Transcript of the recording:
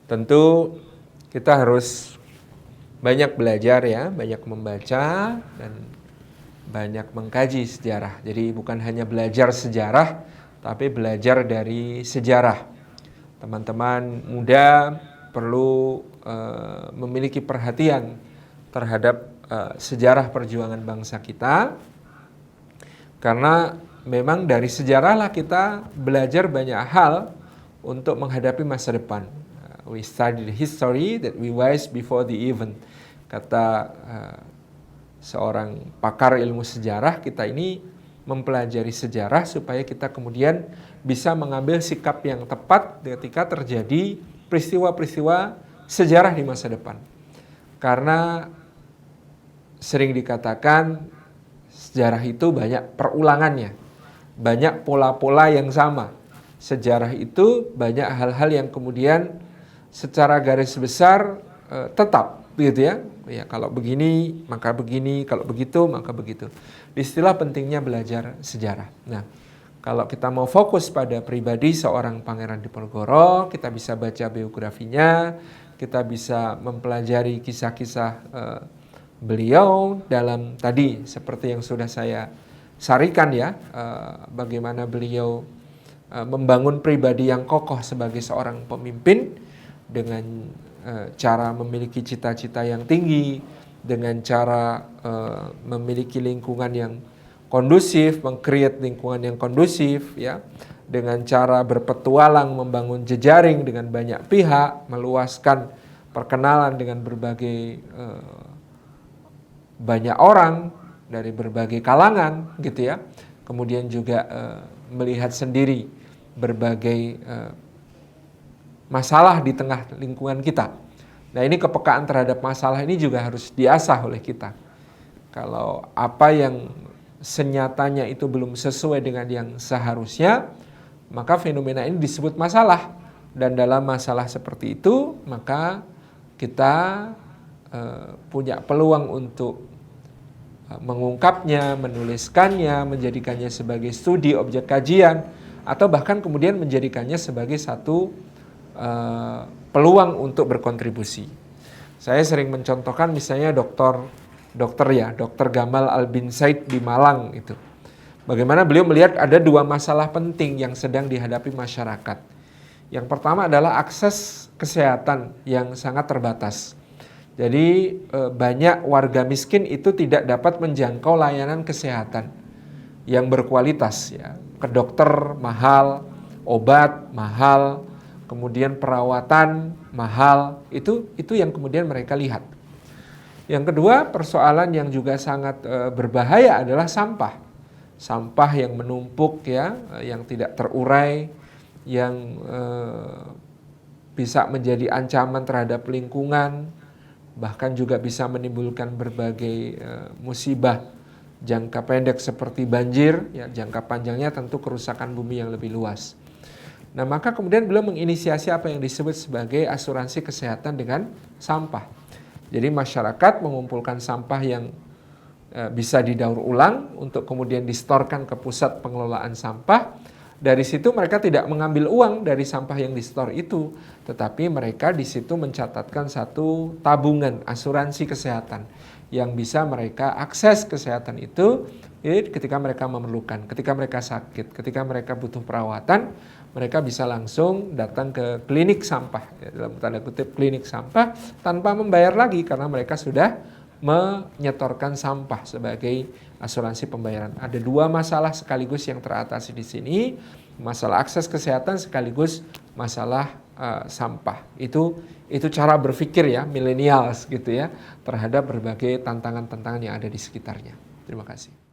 Tentu kita harus banyak belajar ya, banyak membaca dan banyak mengkaji sejarah. Jadi bukan hanya belajar sejarah, tapi belajar dari sejarah. Teman-teman muda perlu memiliki perhatian terhadap sejarah perjuangan bangsa kita, karena memang dari sejarahlah kita belajar banyak hal untuk menghadapi masa depan. We study the history that we wise before the event. Kata seorang pakar ilmu sejarah, kita ini mempelajari sejarah supaya kita kemudian bisa mengambil sikap yang tepat ketika terjadi peristiwa-peristiwa sejarah di masa depan. Karena sering dikatakan sejarah itu banyak perulangannya, banyak pola-pola yang sama. Sejarah itu banyak hal-hal yang kemudian secara garis besar tetap gitu ya. Ya kalau begini maka begini, kalau begitu maka begitu. Istilah pentingnya belajar sejarah. Nah, kalau kita mau fokus pada pribadi seorang Pangeran Diponegoro, kita bisa baca biografinya, kita bisa mempelajari kisah-kisah beliau dalam tadi seperti yang sudah saya sarikan ya, bagaimana beliau membangun pribadi yang kokoh sebagai seorang pemimpin dengan cara memiliki cita-cita yang tinggi, dengan cara memiliki lingkungan yang kondusif, meng-create lingkungan yang kondusif ya, dengan cara berpetualang membangun jejaring dengan banyak pihak, meluaskan perkenalan dengan berbagai banyak orang dari berbagai kalangan gitu ya. Kemudian juga melihat sendiri berbagai masalah di tengah lingkungan kita. Nah, ini kepekaan terhadap masalah ini juga harus diasah oleh kita. Kalau apa yang senyatanya itu belum sesuai dengan yang seharusnya, maka fenomena ini disebut masalah. Dan dalam masalah seperti itu, maka kita punya peluang untuk mengungkapnya, menuliskannya, menjadikannya sebagai studi objek kajian, atau bahkan kemudian menjadikannya sebagai satu peluang untuk berkontribusi. Saya sering mencontohkan misalnya Dr. Gamal Albin Said di Malang itu. Bagaimana beliau melihat ada dua masalah penting yang sedang dihadapi masyarakat. Yang pertama adalah akses kesehatan yang sangat terbatas. Jadi banyak warga miskin itu tidak dapat menjangkau layanan kesehatan yang berkualitas ya. Ke dokter mahal, obat mahal, kemudian perawatan mahal, itu yang kemudian mereka lihat. Yang kedua, persoalan yang juga sangat berbahaya adalah sampah. Sampah yang menumpuk ya, yang tidak terurai, yang bisa menjadi ancaman terhadap lingkungan, bahkan juga bisa menimbulkan berbagai musibah jangka pendek seperti banjir, ya, jangka panjangnya tentu kerusakan bumi yang lebih luas. Nah, maka kemudian beliau menginisiasi apa yang disebut sebagai asuransi kesehatan dengan sampah. Jadi masyarakat mengumpulkan sampah yang bisa didaur ulang untuk kemudian distorkan ke pusat pengelolaan sampah. Dari situ mereka tidak mengambil uang dari sampah yang distor itu, tetapi mereka di situ mencatatkan satu tabungan asuransi kesehatan yang bisa mereka akses kesehatan itu ketika mereka memerlukan, ketika mereka sakit, ketika mereka butuh perawatan, mereka bisa langsung datang ke klinik sampah, ya, dalam tanda kutip klinik sampah, tanpa membayar lagi karena mereka sudah menyetorkan sampah sebagai asuransi pembayaran. Ada dua masalah sekaligus yang teratasi di sini, masalah akses kesehatan sekaligus masalah sampah. Itu cara berpikir ya millennials gitu ya terhadap berbagai tantangan-tantangan yang ada di sekitarnya. Terima kasih.